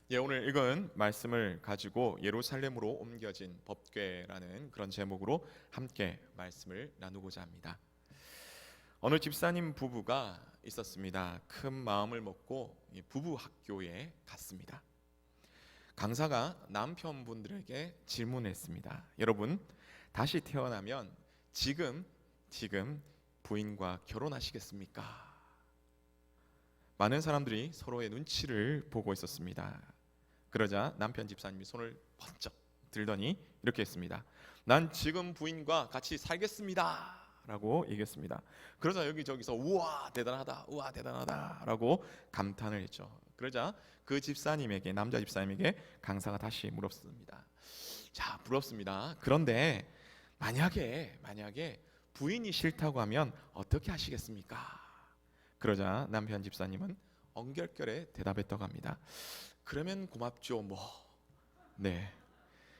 오늘 읽은 말씀을 가지고 예루살렘으로 옮겨진 법궤라는 그런 제목으로 함께 말씀을 나누고자 합니다. 어느 집사님 부부가 있었습니다. 큰 마음을 먹고 부부 학교에 갔습니다. 강사가 남편분들에게 질문했습니다. 여러분, 다시 태어나면 지금 부인과 결혼하시겠습니까? 많은 사람들이 서로의 눈치를 보고 있었습니다. 그러자 남편 집사님이 손을 번쩍 들더니 이렇게 했습니다. 난 지금 부인과 같이 살겠습니다 라고 얘기했습니다. 그러자 여기저기서 우와 대단하다, 우와 대단하다 라고 감탄을 했죠. 그러자 그 집사님에게, 남자 집사님에게 강사가 다시 물었습니다. 자, 부럽습니다. 그런데 만약에 부인이 싫다고 하면 어떻게 하시겠습니까? 그러자 남편 집사님은 엉결결에 대답했다고 합니다. 그러면 고맙죠 뭐. 네.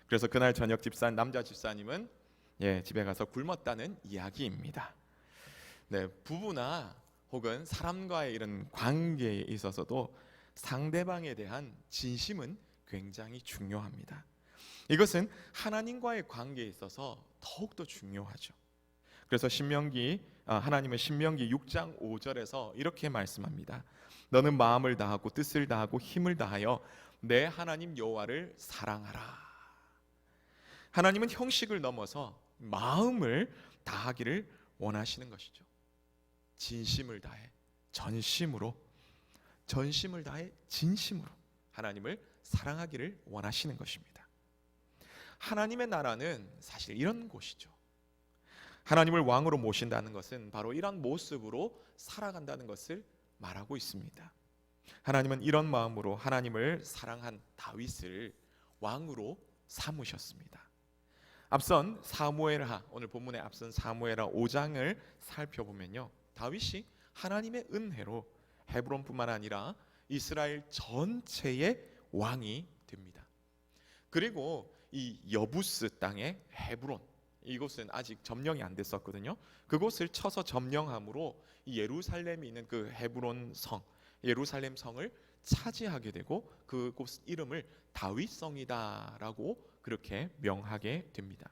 그래서 그날 저녁 남자 집사님은 집에 가서 굶었다는 이야기입니다. 네, 부부나 혹은 사람과의 이런 관계에 있어서도 상대방에 대한 진심은 굉장히 중요합니다. 이것은 하나님과의 관계에 있어서 더욱더 중요하죠. 그래서 하나님은 신명기 6장 5절에서 이렇게 말씀합니다. 너는 마음을 다하고 뜻을 다하고 힘을 다하여 내 하나님 여호와를 사랑하라. 하나님은 형식을 넘어서 마음을 다하기를 원하시는 것이죠. 진심을 다해 전심으로, 전심을 다해 진심으로 하나님을 사랑하기를 원하시는 것입니다. 하나님의 나라는 사실 이런 곳이죠. 하나님을 왕으로 모신다는 것은 바로 이런 모습으로 살아간다는 것을 말하고 있습니다. 하나님은 이런 마음으로 하나님을 사랑한 다윗을 왕으로 삼으셨습니다. 앞선 사무엘하, 오늘 본문에 앞선 사무엘하 5장을 살펴보면요, 다윗이 하나님의 은혜로 헤브론뿐만 아니라 이스라엘 전체의 왕이 됩니다. 그리고 이 여부스 땅의 헤브론, 이곳은 아직 점령이 안 됐었거든요. 그곳을 쳐서 점령함으로 이 예루살렘이 있는 그 헤브론 성, 예루살렘 성을 차지하게 되고 그곳 이름을 다윗성이다라고 그렇게 명하게 됩니다.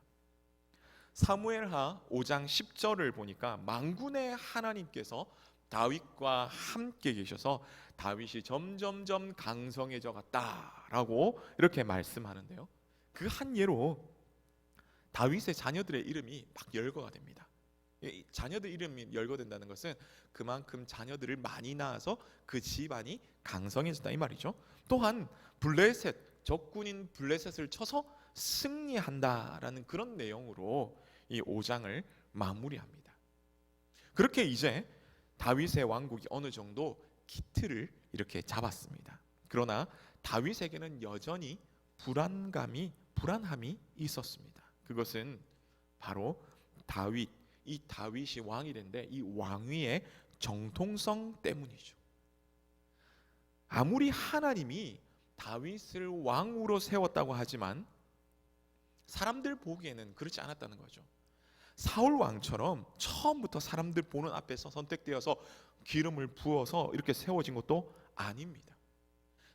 사무엘하 5장 10절을 보니까 만군의 하나님께서 다윗과 함께 계셔서 다윗이 점점점 강성해져 갔다라고 이렇게 말씀하는데요. 그 한 예로 다윗의 자녀들의 이름이 막 열거가 됩니다. 자녀들 이름이 열거된다는 것은 그만큼 자녀들을 많이 낳아서 그 집안이 강성해졌다 이 말이죠. 또한 적군인 블레셋을 쳐서 승리한다라는 그런 내용으로 이 5장을 마무리합니다. 그렇게 이제 다윗의 왕국이 어느 정도 기틀을 이렇게 잡았습니다. 그러나 다윗에게는 여전히 불안함이 있었습니다. 그것은 바로 이 다윗이 왕이 된데 이 왕위의 정통성 때문이죠. 아무리 하나님이 다윗을 왕으로 세웠다고 하지만 사람들 보기에는 그렇지 않았다는 거죠. 사울 왕처럼 처음부터 사람들 보는 앞에서 선택되어서 기름을 부어서 이렇게 세워진 것도 아닙니다.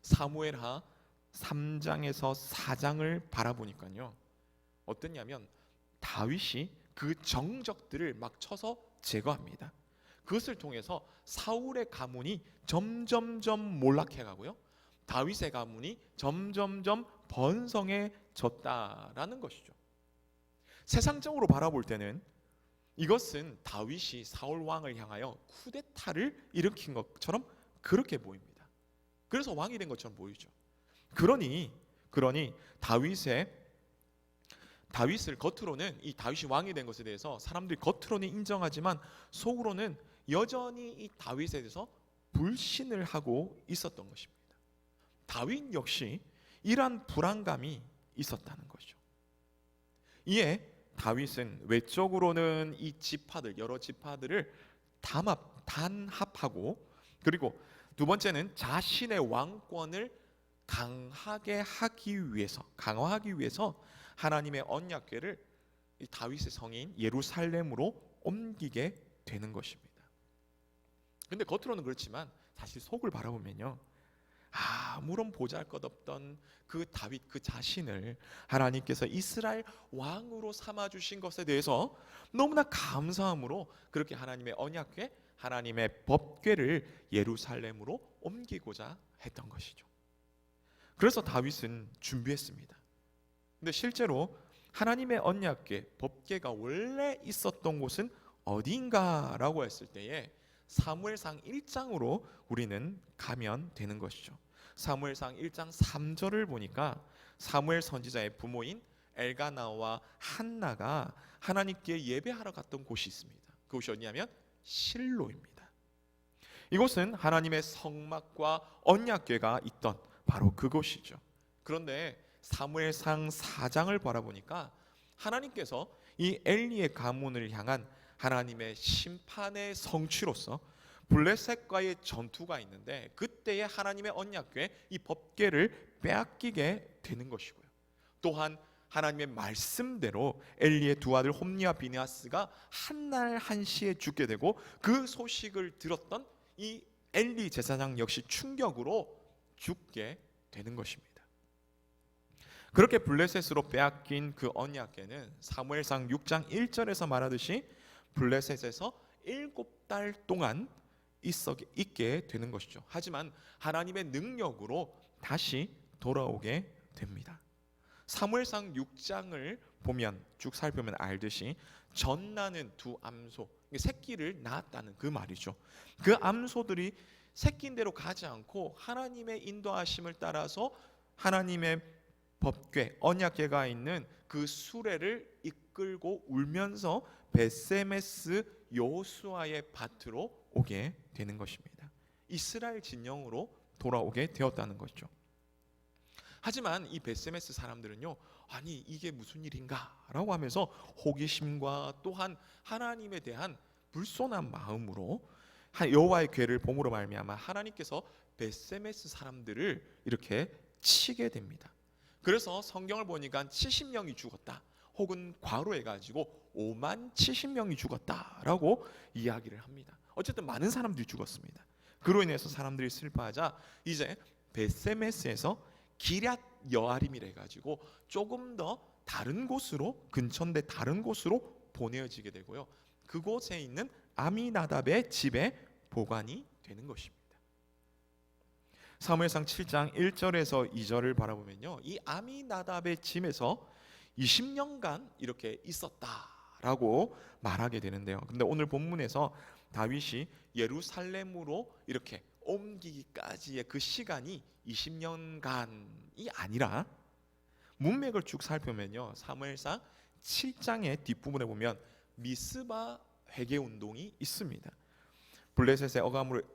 사무엘하 3장에서 4장을 바라보니까요, 어떠냐면 다윗이 그 정적들을 막 쳐서 제거합니다. 그것을 통해서 사울의 가문이 점점점 몰락해가고요, 다윗의 가문이 점점점 번성해졌다라는 것이죠. 세상적으로 바라볼 때는 이것은 다윗이 사울 왕을 향하여 쿠데타를 일으킨 것처럼 그렇게 보입니다. 그래서 왕이 된 것처럼 보이죠. 그러니 다윗을 겉으로는 이 다윗이 왕이 된 것에 대해서 사람들이 겉으로는 인정하지만 속으로는 여전히 이 다윗에 대해서 불신을 하고 있었던 것입니다. 다윗 역시 이러한 불안감이 있었다는 거죠. 이에 다윗은 외적으로는 이 여러 지파들을 단합하고, 그리고 두 번째는 자신의 왕권을 강화하기 위해서 하나님의 언약궤를 다윗의 성인 예루살렘으로 옮기게 되는 것입니다. 근데 겉으로는 그렇지만 사실 속을 바라보면요, 아무런 보잘것없던 그 다윗 그 자신을 하나님께서 이스라엘 왕으로 삼아 주신 것에 대해서 너무나 감사함으로 그렇게 하나님의 언약궤, 하나님의 법궤를 예루살렘으로 옮기고자 했던 것이죠. 그래서 다윗은 준비했습니다. 근데 실제로 하나님의 언약궤, 법궤가 원래 있었던 곳은 어디인가라고 했을 때에 사무엘상 1장으로 우리는 가면 되는 것이죠. 사무엘상 1장 3절을 보니까 사무엘 선지자의 부모인 엘가나와 한나가 하나님께 예배하러 갔던 곳이 있습니다. 그곳이 어디냐면 실로입니다. 이곳은 하나님의 성막과 언약궤가 있던 바로 그곳이죠. 그런데 사무엘상 4장을 바라보니까 하나님께서 이 엘리의 가문을 향한 하나님의 심판의 성취로서 블레셋과의 전투가 있는데 그때에 하나님의 언약궤 이 법궤를 빼앗기게 되는 것이고요. 또한 하나님의 말씀대로 엘리의 두 아들 홈니와 비느하스가 한날 한시에 죽게 되고 그 소식을 들었던 이 엘리 제사장 역시 충격으로 죽게 되는 것입니다. 그렇게 블레셋으로 빼앗긴 그 언약궤는 사무엘상 6장 1절에서 말하듯이 블레셋에서 7달 동안 있게 되는 것이죠. 하지만 하나님의 능력으로 다시 돌아오게 됩니다. 사무엘상 6장을 보면 쭉 살펴보면 알듯이 젖나는 두 암소, 새끼를 낳았다는 그 말이죠. 그 암소들이 새끼인 대로 가지 않고 하나님의 인도하심을 따라서 하나님의 법궤, 언약궤가 있는 그 수레를 이끌고 울면서 벳세메스 여호수아의 밭으로 오게 되는 것입니다. 이스라엘 진영으로 돌아오게 되었다는 것이죠. 하지만 이 벳세메스 사람들은요, 아니 이게 무슨 일인가라고 하면서 호기심과 또한 하나님에 대한 불손한 마음으로 여호와의 궤를 봄으로 말미암아 하나님께서 벳세메스 사람들을 이렇게 치게 됩니다. 그래서 성경을 보니까 70명이 죽었다, 혹은 과로해가지고 5만 70명이 죽었다라고 이야기를 합니다. 어쨌든 많은 사람들이 죽었습니다. 그로 인해서 사람들이 슬퍼하자 이제 벳세메스에서 기럇 여아림이라 해가지고 조금 더 다른 곳으로, 근처인데 다른 곳으로 보내어지게 되고요. 그곳에 있는 아미나답의 집에 보관이 되는 것입니다. 사무엘상 7장 1절에서 2절을 바라보면요, 이 아미나답의 집에서 20년간 이렇게 있었다라고 말하게 되는데요. 근데 오늘 본문에서 다윗이 예루살렘으로 이렇게 옮기기까지의 그 시간이 20년간이 아니라 문맥을 쭉 살펴면요, 사무엘상 7장의 뒷부분에 보면 미스바 회개 운동이 있습니다. 블레셋의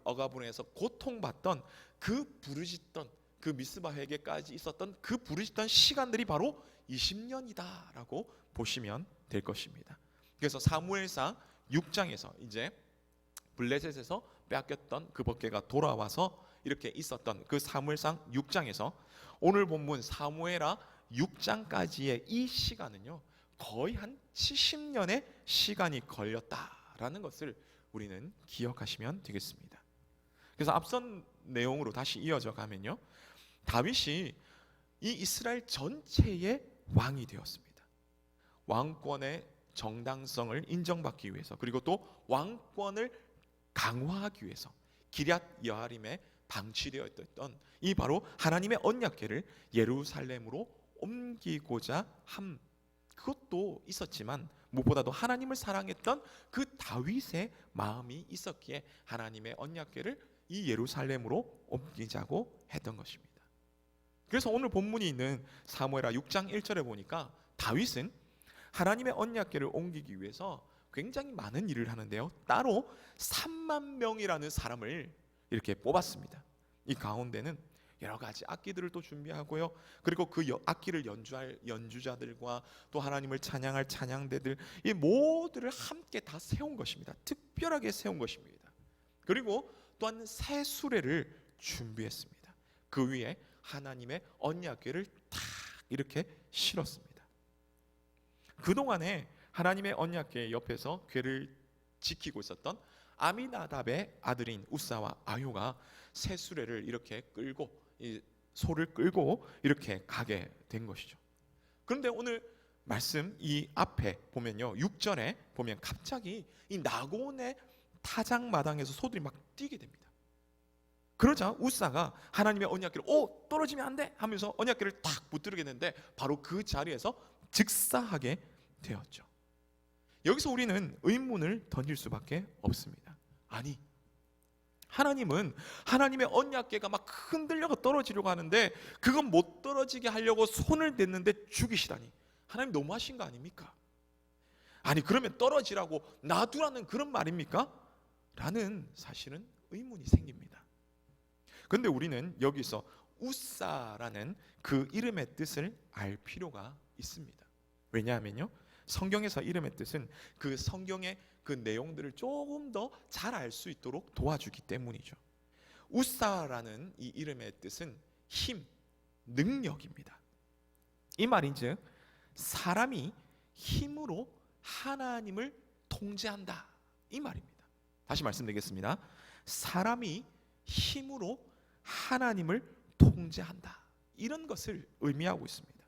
억압으로해서 고통받던 그 부르짖던 그 미스바 회개까지 있었던 그 부르짖던 시간들이 바로 20년이다라고 보시면 될 것입니다. 그래서 사무엘상 6장에서 이제 블레셋에서 빼앗겼던 그 법궤가 돌아와서 이렇게 있었던 그 사무엘상 6장에서 오늘 본문 사무엘하 6장까지의 이 시간은요, 거의 한 70년의 시간이 걸렸다라는 것을 우리는 기억하시면 되겠습니다. 그래서 앞선 내용으로 다시 이어져 가면요, 다윗이 이 이스라엘 전체의 왕이 되었습니다. 왕권의 정당성을 인정받기 위해서, 그리고 또 왕권을 강화하기 위해서 기럇 여아림에 방치되어 있던 이 바로 하나님의 언약궤를 예루살렘으로 옮기고자 함, 그것도 있었지만 무엇보다도 하나님을 사랑했던 그 다윗의 마음이 있었기에 하나님의 언약궤를 이 예루살렘으로 옮기자고 했던 것입니다. 그래서 오늘 본문이 있는 사무엘하 6장 1절에 보니까 다윗은 하나님의 언약궤를 옮기기 위해서 굉장히 많은 일을 하는데요, 따로 3만 명이라는 사람을 이렇게 뽑았습니다. 이 가운데는 여러 가지 악기들을 또 준비하고요, 그리고 그 악기를 연주할 연주자들과 또 하나님을 찬양할 찬양대들, 이 모두를 함께 다 세운 것입니다. 특별하게 세운 것입니다. 그리고 또한 새 수레를 준비했습니다. 그 위에 하나님의 언약궤를 탁 이렇게 실었습니다. 그동안에 하나님의 언약궤 옆에서 궤를 지키고 있었던 아미나답의 아들인 우사와 아효가 새 수레를 이렇게 끌고 이 소를 끌고 이렇게 가게 된 것이죠. 그런데 오늘 말씀 이 앞에 보면요, 6절에 보면 갑자기 이 나곤의 타작마당에서 소들이 막 뛰게 됩니다. 그러자 우사가 하나님의 언약궤를 떨어지면 안 돼 하면서 언약궤를 탁 붙들게 되는데 바로 그 자리에서 즉사하게 되었죠. 여기서 우리는 의문을 던질 수밖에 없습니다. 아니, 하나님은 하나님의 언약궤가 막 흔들려가 떨어지려고 하는데 그건 못 떨어지게 하려고 손을 댔는데 죽이시다니, 하나님 너무하신 거 아닙니까? 아니, 그러면 떨어지라고 놔두라는 그런 말입니까? 라는 사실은 의문이 생깁니다. 그런데 우리는 여기서 우사라는 그 이름의 뜻을 알 필요가 있습니다. 왜냐하면요, 성경에서 이름의 뜻은 그 성경의 그 내용들을 조금 더 잘 알 수 있도록 도와주기 때문이죠. 우사라는 이 이름의 뜻은 힘, 능력입니다. 이 말인즉 사람이 힘으로 하나님을 통제한다, 이 말입니다. 다시 말씀드리겠습니다. 사람이 힘으로 하나님을 통제한다, 이런 것을 의미하고 있습니다.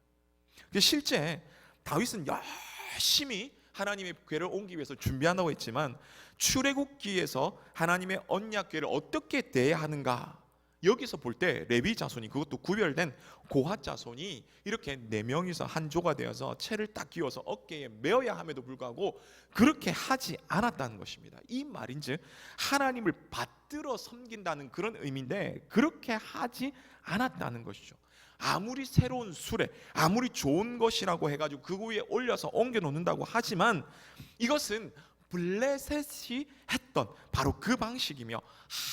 실제 다윗은 열심히 하나님의 궤를 옮기기 위해서 준비한다고 했지만 출애굽기에서 하나님의 언약궤를 어떻게 대하는가, 여기서 볼 때 레위 자손이, 그것도 구별된 고핫 자손이 이렇게 4명이서 한 조가 되어서 채를 딱 끼워서 어깨에 메어야 함에도 불구하고 그렇게 하지 않았다는 것입니다. 이 말인즉 하나님을 받들어 섬긴다는 그런 의미인데 그렇게 하지 않았다는 것이죠. 아무리 새로운 수레, 아무리 좋은 것이라고 해가지고 그 위에 올려서 옮겨 놓는다고 하지만 이것은 블레셋이 했던 바로 그 방식이며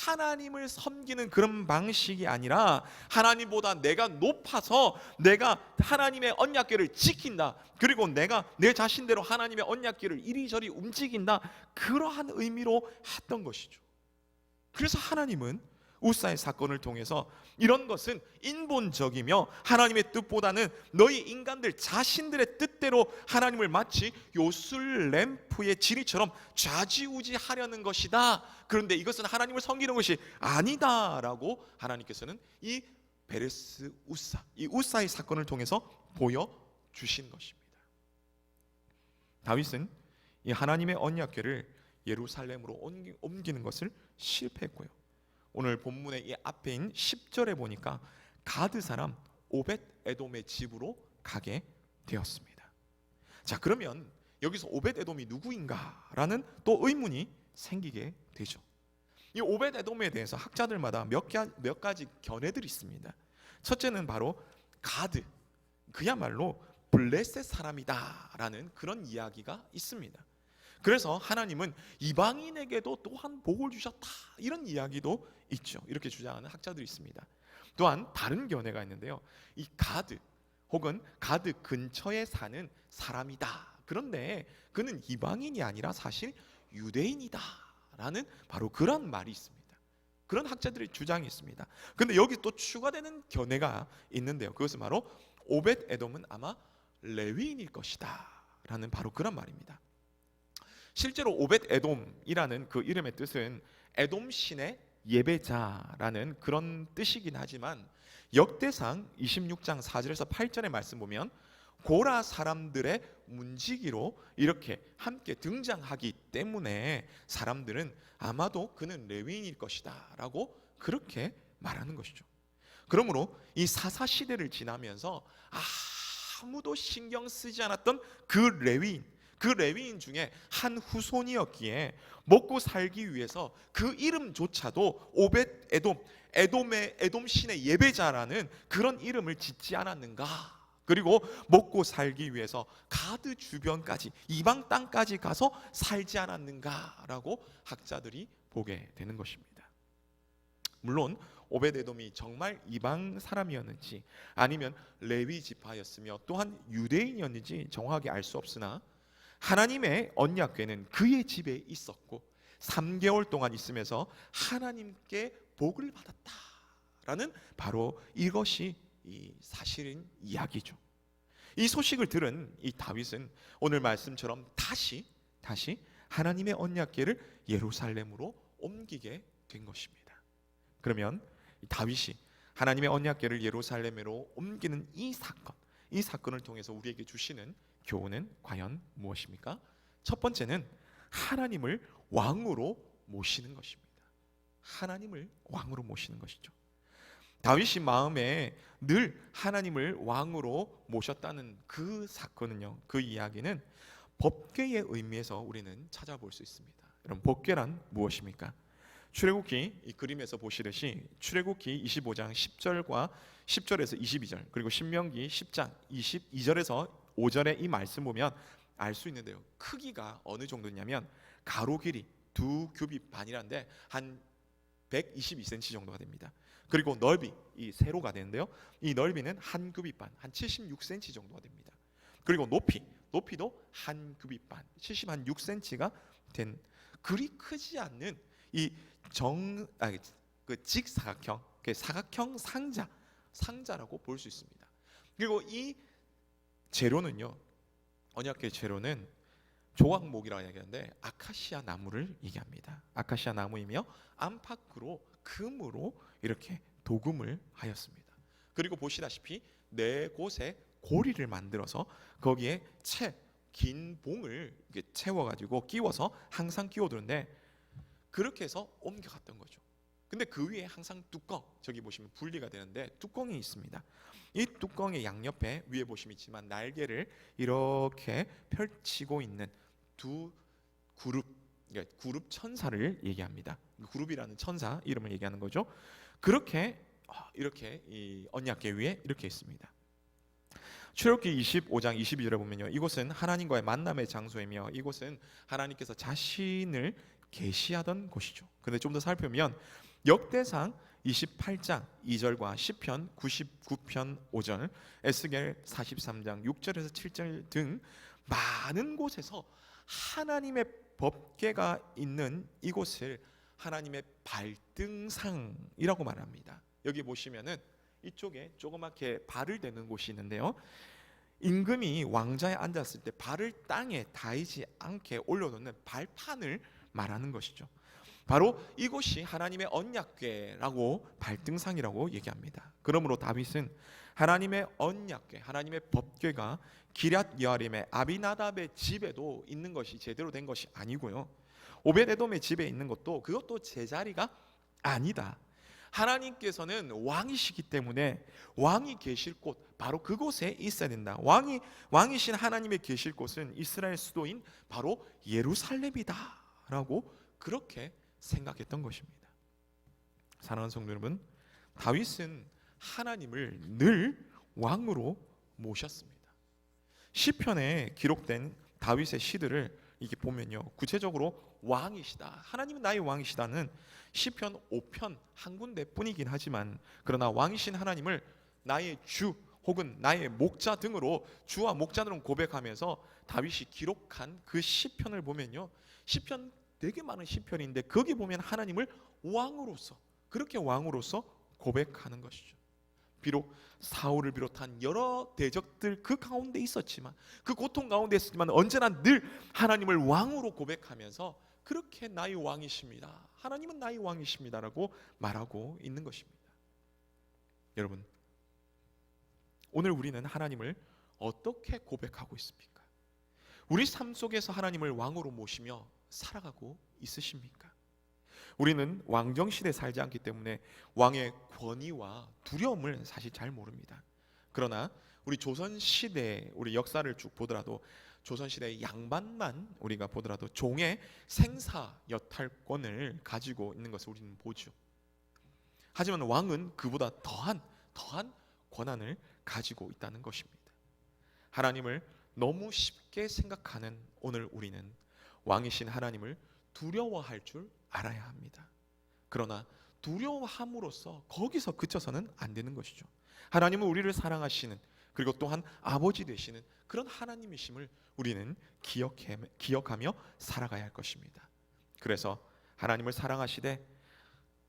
하나님을 섬기는 그런 방식이 아니라 하나님보다 내가 높아서 내가 하나님의 언약궤를 지킨다, 그리고 내가 내 자신대로 하나님의 언약궤를 이리저리 움직인다, 그러한 의미로 했던 것이죠. 그래서 하나님은 우사의 사건을 통해서 이런 것은 인본적이며 하나님의 뜻보다는 너희 인간들 자신들의 뜻대로 하나님을 마치 요술 램프의 지니처럼 좌지우지하려는 것이다, 그런데 이것은 하나님을 섬기는 것이 아니다라고 하나님께서는 이 베레스 우사, 이 우사의 사건을 통해서 보여주신 것입니다. 다윗은 이 하나님의 언약궤를 예루살렘으로 옮기는 것을 실패했고요, 오늘 본문의 이 앞에인 10절에 보니까 가드 사람 오벳 에돔의 집으로 가게 되었습니다. 자, 그러면 여기서 오벳 에돔이 누구인가라는 또 의문이 생기게 되죠. 이 오벳 에돔에 대해서 학자들마다 몇 가지 견해들이 있습니다. 첫째는 바로 가드, 그야말로 블레셋 사람이다라는 그런 이야기가 있습니다. 그래서 하나님은 이방인에게도 또한 복을 주셨다, 이런 이야기도 있죠. 이렇게 주장하는 학자들이 있습니다. 또한 다른 견해가 있는데요, 이 가드 혹은 가드 근처에 사는 사람이다, 그런데 그는 이방인이 아니라 사실 유대인이다 라는 바로 그런 말이 있습니다. 그런 학자들의 주장이 있습니다. 그런데 여기 또 추가되는 견해가 있는데요, 그것은 바로 오벳 에돔은 아마 레위인일 것이다 라는 바로 그런 말입니다. 실제로 오벳 에돔이라는 그 이름의 뜻은 에돔 신의 예배자라는 그런 뜻이긴 하지만 역대상 26장 4절에서 8절의 말씀 보면 고라 사람들의 문지기로 이렇게 함께 등장하기 때문에 사람들은 아마도 그는 레위인일 것이다 라고 그렇게 말하는 것이죠. 그러므로 이 사사 시대를 지나면서 아무도 신경 쓰지 않았던 그 레위인 중에 한 후손이었기에 먹고 살기 위해서 그 이름조차도 오벳 에돔 신의 예배자라는 그런 이름을 짓지 않았는가, 그리고 먹고 살기 위해서 가드 주변까지 이방 땅까지 가서 살지 않았는가라고 학자들이 보게 되는 것입니다. 물론 오벳 에돔이 정말 이방 사람이었는지 아니면 레위 지파였으며 또한 유대인이었는지 정확하게 알 수 없으나 하나님의 언약궤는 그의 집에 있었고 3개월 동안 있으면서 하나님께 복을 받았다라는 바로 이것이 이 사실인 이야기죠. 이 소식을 들은 이 다윗은 오늘 말씀처럼 다시 하나님의 언약궤를 예루살렘으로 옮기게 된 것입니다. 그러면 다윗이 하나님의 언약궤를 예루살렘으로 옮기는 이 사건을 통해서 우리에게 주시는 교훈은 과연 무엇입니까? 첫 번째는 하나님을 왕으로 모시는 것입니다. 하나님을 왕으로 모시는 것이죠. 다윗이 마음에 늘 하나님을 왕으로 모셨다는 그 사건은요, 그 이야기는 법궤의 의미에서 우리는 찾아볼 수 있습니다. 여러분, 법궤란 무엇입니까? 출애굽기 이 그림에서 보시듯이 출애굽기 25장 10절과 10절에서 22절, 그리고 신명기 10장 22절에서 5절의 이 말씀 보면 알 수 있는데요, 크기가 어느 정도냐면 가로 길이 2규빗 반이란데 한 122cm 정도가 됩니다. 그리고 넓이 이 세로가 되는데요, 이 넓이는 한 규빗 반, 한 76cm 정도가 됩니다. 그리고 높이도 한 규빗 반, 76cm가 된, 그리 크지 않는 이 그 직사각형, 사각형 상자라고 볼 수 있습니다. 그리고 이 재료는요, 언약궤 재료는 조각목이라고 얘기하는데 아카시아 나무를 얘기합니다. 아카시아 나무이며 안팎으로 금으로 이렇게 도금을 하였습니다. 그리고 보시다시피 네 곳에 고리를 만들어서 거기에 긴 봉을 채워가지고 끼워서 항상 끼워두는데, 그렇게 해서 옮겨갔던 거죠. 근데 그 위에 항상 뚜껑, 저기 보시면 분리가 되는데 뚜껑이 있습니다. 이 뚜껑의 양옆에 위에 보시면 있지만 날개를 이렇게 펼치고 있는 두 그룹, 그룹 천사를 얘기합니다. 그룹이라는 천사 이름을 얘기하는 거죠. 그렇게 이렇게 이 언약궤 위에 이렇게 있습니다. 출애굽기 25장 22절에 보면요, 이곳은 하나님과의 만남의 장소이며 이곳은 하나님께서 자신을 계시하던 곳이죠. 그런데 좀 더 살펴보면 역대상 28장 2절과 시편 99편 5절, 에스겔 43장 6절에서 7절 등 많은 곳에서 하나님의 법궤가 있는 이곳을 하나님의 발등상이라고 말합니다. 여기 보시면은 이쪽에 조그맣게 발을 대는 곳이 있는데요, 임금이 왕자에 앉았을 때 발을 땅에 닿이지 않게 올려놓는 발판을 말하는 것이죠. 바로 이곳이 하나님의 언약궤라고 발등상이라고 얘기합니다. 그러므로 다윗은 하나님의 언약궤, 하나님의 법궤가 기럇 여아림의 아비나답의 집에도 있는 것이 제대로 된 것이 아니고요, 오벳에돔의 집에 있는 것도 그것도 제자리가 아니다. 하나님께서는 왕이시기 때문에 왕이 계실 곳, 바로 그곳에 있어야 된다. 왕이신 하나님의 계실 곳은 이스라엘 수도인 바로 예루살렘이다라고 그렇게 생각했던 것입니다. 사랑하는 성도 여러분, 다윗은 하나님을 늘 왕으로 모셨습니다. 시편에 기록된 다윗의 시들을 이게 보면요, 구체적으로 왕이시다, 하나님은 나의 왕이시다는 시편 5편 한 군데뿐이긴 하지만, 그러나 왕이신 하나님을 나의 주 혹은 나의 목자 등으로 주와 목자 등으로 고백하면서 다윗이 기록한 그 시편을 보면요, 시편 되게 많은 시편인데 거기 보면 하나님을 왕으로서, 그렇게 왕으로서 고백하는 것이죠. 비록 사울을 비롯한 여러 대적들 그 가운데 있었지만, 그 고통 가운데 있었지만 언제나 늘 하나님을 왕으로 고백하면서 그렇게 나의 왕이십니다, 하나님은 나의 왕이십니다라고 말하고 있는 것입니다. 여러분, 오늘 우리는 하나님을 어떻게 고백하고 있습니까? 우리 삶 속에서 하나님을 왕으로 모시며 살아가고 있으십니까? 우리는 왕정시대에 살지 않기 때문에 왕의 권위와 두려움을 사실 잘 모릅니다. 그러나 우리 조선시대 우리 역사를 쭉 보더라도 조선시대의 양반만 우리가 보더라도 종의 생사 여탈권을 가지고 있는 것을 우리는 보죠. 하지만 왕은 그보다 더한 권한을 가지고 있다는 것입니다. 하나님을 너무 쉽게 생각하는 오늘 우리는 왕이신 하나님을 두려워할 줄 알아야 합니다. 그러나 두려워함으로써 거기서 그쳐서는 안 되는 것이죠. 하나님은 우리를 사랑하시는, 그리고 또한 아버지 되시는 그런 하나님이심을 우리는 기억하며 살아가야 할 것입니다. 그래서 하나님을 사랑하시되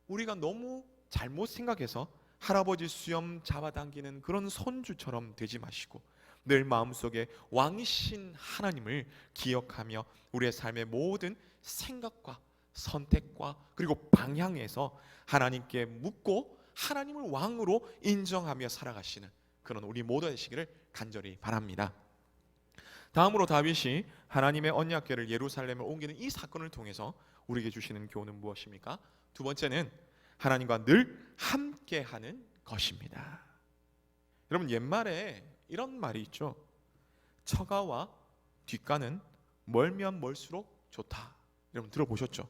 우리가 너무 잘못 생각해서 할아버지 수염 잡아당기는 그런 손주처럼 되지 마시고 늘 마음속에 왕이신 하나님을 기억하며 우리의 삶의 모든 생각과 선택과 그리고 방향에서 하나님께 묻고 하나님을 왕으로 인정하며 살아가시는 그런 우리 모두 되시기를 간절히 바랍니다. 다음으로 다윗이 하나님의 언약궤를 예루살렘에 옮기는 이 사건을 통해서 우리에게 주시는 교훈은 무엇입니까? 두 번째는 하나님과 늘 함께하는 것입니다. 여러분, 옛말에 이런 말이 있죠. 처가와 뒷가는 멀면 멀수록 좋다. 여러분 들어보셨죠?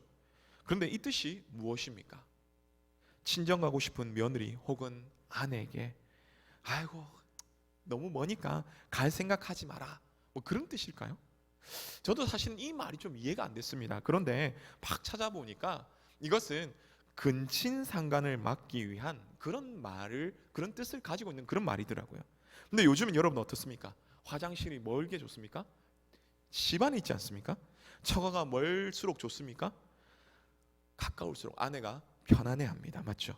그런데 이 뜻이 무엇입니까? 친정 가고 싶은 며느리 혹은 아내에게 아이고 너무 머니까 갈 생각하지 마라, 뭐 그런 뜻일까요? 저도 사실은 이 말이 좀 이해가 안 됐습니다. 그런데 막 찾아보니까 이것은 근친상간을 막기 위한 그런 뜻을 가지고 있는 그런 말이더라고요. 근데 요즘은 여러분 어떻습니까? 화장실이 멀게 좋습니까? 집안에 있지 않습니까? 처가가 멀수록 좋습니까? 가까울수록 아내가 편안해합니다. 맞죠?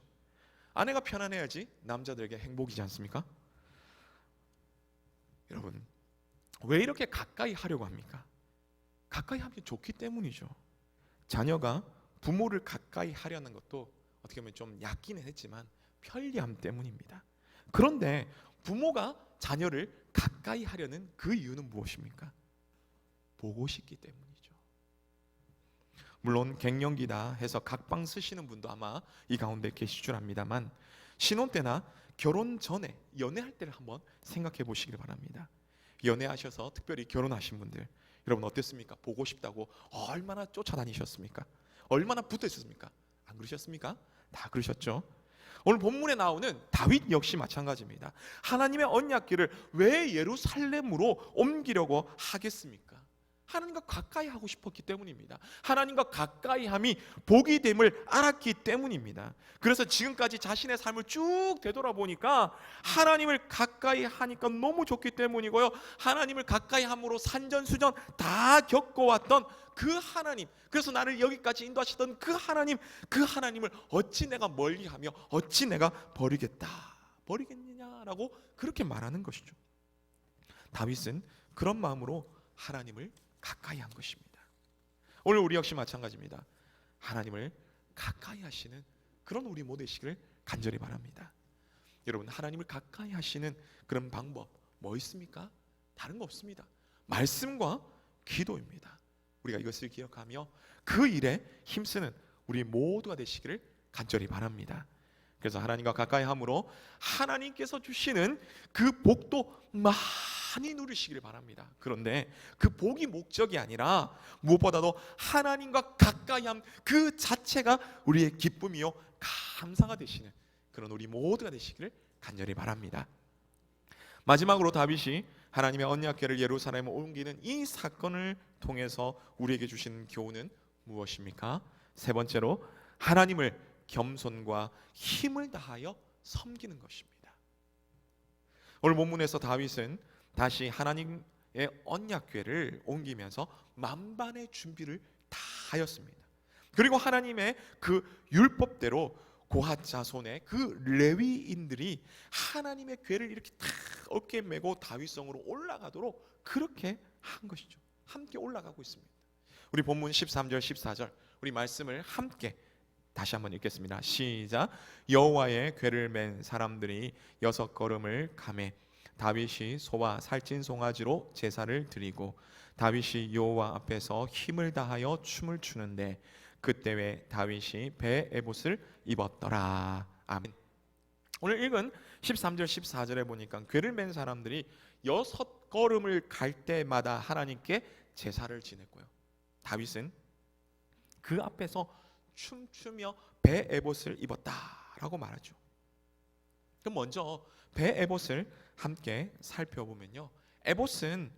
아내가 편안해야지 남자들에게 행복이지 않습니까? 여러분, 왜 이렇게 가까이 하려고 합니까? 가까이 하면 좋기 때문이죠. 자녀가 부모를 가까이 하려는 것도 어떻게 보면 좀 얕기는 했지만 편리함 때문입니다. 그런데 부모가 자녀를 가까이 하려는 그 이유는 무엇입니까? 보고 싶기 때문이죠. 물론 갱년기다 해서 각방 쓰시는 분도 아마 이 가운데 계실 줄 압니다만, 신혼 때나 결혼 전에 연애할 때를 한번 생각해 보시길 바랍니다. 연애하셔서 특별히 결혼하신 분들, 여러분 어땠습니까? 보고 싶다고 얼마나 쫓아다니셨습니까? 얼마나 붙어 있었습니까? 안 그러셨습니까? 다 그러셨죠. 오늘 본문에 나오는 다윗 역시 마찬가지입니다. 하나님의 언약궤를 왜 예루살렘으로 옮기려고 하겠습니까? 하나님과 가까이 하고 싶었기 때문입니다. 하나님과 가까이함이 복이 됨을 알았기 때문입니다. 그래서 지금까지 자신의 삶을 쭉 되돌아보니까 하나님을 가까이 하니까 너무 좋기 때문이고요, 하나님을 가까이 함으로 산전수전 다 겪어왔던 그 하나님, 그래서 나를 여기까지 인도하시던 그 하나님을 어찌 내가 멀리하며 어찌 내가 버리겠느냐라고 그렇게 말하는 것이죠. 다윗은 그런 마음으로 하나님을 가까이 한 것입니다. 오늘 우리 역시 마찬가지입니다. 하나님을 가까이 하시는 그런 우리 모두 되시기를 간절히 바랍니다. 여러분, 하나님을 가까이 하시는 그런 방법 뭐 있습니까? 다른 거 없습니다. 말씀과 기도입니다. 우리가 이것을 기억하며 그 일에 힘쓰는 우리 모두가 되시기를 간절히 바랍니다. 그래서 하나님과 가까이 함으로 하나님께서 주시는 그 복도 많이 누리시기를 바랍니다. 그런데 그 복이 목적이 아니라 무엇보다도 하나님과 가까이함 그 자체가 우리의 기쁨이요 감사가 되시는 그런 우리 모두가 되시기를 간절히 바랍니다. 마지막으로 다윗이 하나님의 언약궤를 예루살렘에 옮기는 이 사건을 통해서 우리에게 주신 교훈은 무엇입니까? 세 번째로 하나님을 겸손과 힘을 다하여 섬기는 것입니다. 오늘 본문에서 다윗은 다시 하나님의 언약궤를 옮기면서 만반의 준비를 다 하였습니다. 그리고 하나님의 그 율법대로 고핫 자손의 그 레위인들이 하나님의 궤를 이렇게 다 어깨에 메고 다윗성으로 올라가도록 그렇게 한 것이죠. 함께 올라가고 있습니다. 우리 본문 13절 14절 우리 말씀을 함께 다시 한번 읽겠습니다. 시작. 여호와의 궤를 맨 사람들이 6걸음을 가매 다윗이 소와 살찐 송아지로 제사를 드리고 다윗이 여호와 앞에서 힘을 다하여 춤을 추는데 그때에 다윗이 배 에봇을 입었더라. 아멘. 오늘 읽은 13절 14절에 보니까 궤를 맨 사람들이 6걸음을 갈 때마다 하나님께 제사를 지냈고요, 다윗은 그 앞에서 춤추며 배 에봇을 입었다라고 말하죠. 그럼 먼저 배 에봇을 함께 살펴보면요, 에봇은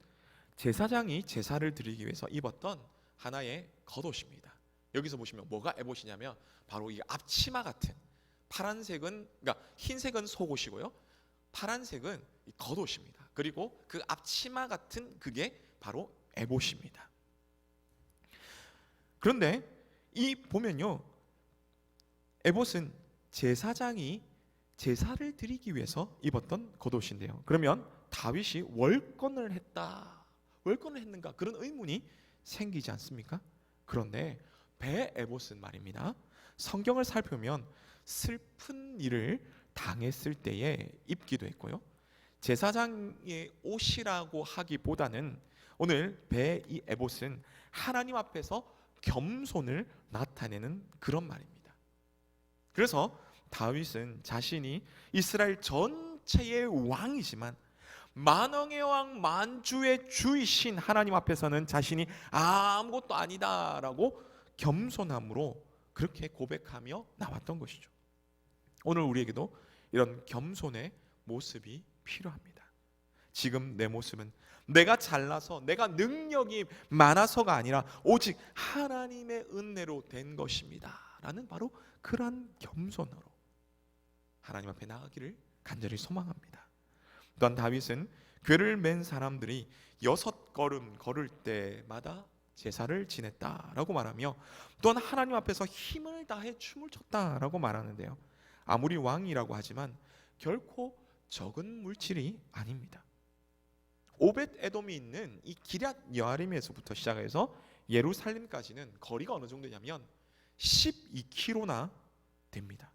제사장이 제사를 드리기 위해서 입었던 하나의 겉옷입니다. 여기서 보시면 뭐가 에봇이냐면 바로 이 앞치마 같은 파란색은 그러니까 흰색은 속옷이고요, 파란색은 이 겉옷입니다. 그리고 그 앞치마 같은 그게 바로 에봇입니다. 그런데 이 보면요, 에봇은 제사장이 제사를 드리기 위해서 입었던 겉옷인데요, 그러면 다윗이 월권을 했는가 그런 의문이 생기지 않습니까? 그런데 배 에봇은 말입니다, 성경을 살펴보면 슬픈 일을 당했을 때에 입기도 했고요. 제사장의 옷이라고 하기보다는 오늘 배 이 에봇은 하나님 앞에서 겸손을 나타내는 그런 말입니다. 그래서 다윗은 자신이 이스라엘 전체의 왕이지만 만왕의 왕 만주의 주이신 하나님 앞에서는 자신이 아무것도 아니다라고 겸손함으로 그렇게 고백하며 나왔던 것이죠. 오늘 우리에게도 이런 겸손의 모습이 필요합니다. 지금 내 모습은 내가 잘나서 내가 능력이 많아서가 아니라 오직 하나님의 은혜로 된 것입니다 라는 바로 그러한 겸손으로 하나님 앞에 나아가기를 간절히 소망합니다. 또한 다윗은 궤를 맨 사람들이 6걸음 걸을 때마다 제사를 지냈다라고 말하며 또한 하나님 앞에서 힘을 다해 춤을 췄다라고 말하는데요, 아무리 왕이라고 하지만 결코 적은 물질이 아닙니다. 오벳 에돔이 있는 이 기럇 여아림에서부터 시작해서 예루살렘까지는 거리가 어느 정도냐면 12km나 됩니다.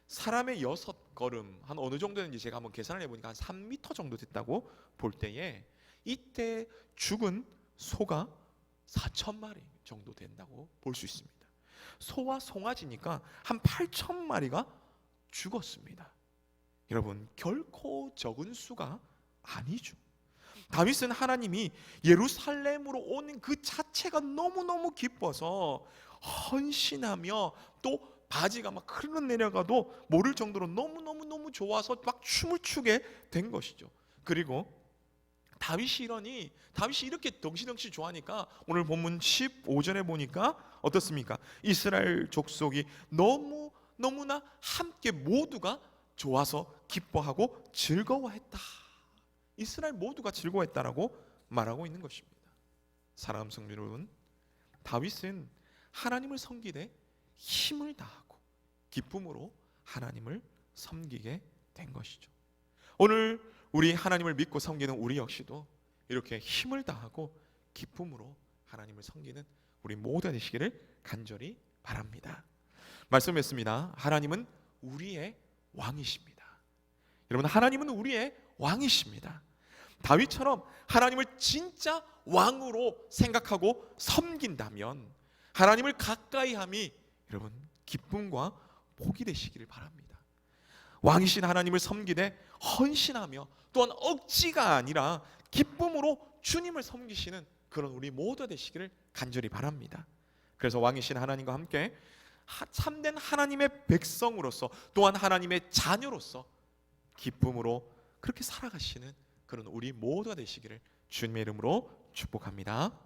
사람의 6걸음 한 어느 정도 되는지 제가 한번 계산을 해보니까 한 3m 정도 됐다고 볼 때에 이때 죽은 소가 4,000마리 정도 된다고 볼 수 있습니다. 소와 송아지니까 한 8,000마리가 죽었습니다. 여러분, 결코 적은 수가 아니죠. 다윗은 하나님이 예루살렘으로 오는 그 자체가 너무너무 기뻐서 헌신하며 또 바지가 막 흘러내려가도 모를 정도로 너무너무 좋아서 막 춤을 추게 된 것이죠. 그리고 다윗이 이렇게 덩실덩실 좋아하니까 오늘 본문 15절에 보니까 어떻습니까? 이스라엘 족속이 너무나 함께 모두가 좋아서 기뻐하고 즐거워했다. 이스라엘 모두가 즐거워했다라고 말하고 있는 것입니다. 사랑하는 성도 여러분, 다윗은 하나님을 섬기되 힘을 다하고 기쁨으로 하나님을 섬기게 된 것이죠. 오늘 우리 하나님을 믿고 섬기는 우리 역시도 이렇게 힘을 다하고 기쁨으로 하나님을 섬기는 우리 모두 되시기를 간절히 바랍니다. 말씀했습니다. 하나님은 우리의 왕이십니다. 여러분, 하나님은 우리의 왕이십니다. 다윗처럼 하나님을 진짜 왕으로 생각하고 섬긴다면 하나님을 가까이함이 여러분 기쁨과 복이 되시기를 바랍니다. 왕이신 하나님을 섬기되 헌신하며 또한 억지가 아니라 기쁨으로 주님을 섬기시는 그런 우리 모두 되시기를 간절히 바랍니다. 그래서 왕이신 하나님과 함께 참된 하나님의 백성으로서 또한 하나님의 자녀로서 기쁨으로 그렇게 살아가시는 그런 우리 모두가 되시기를 주님의 이름으로 축복합니다.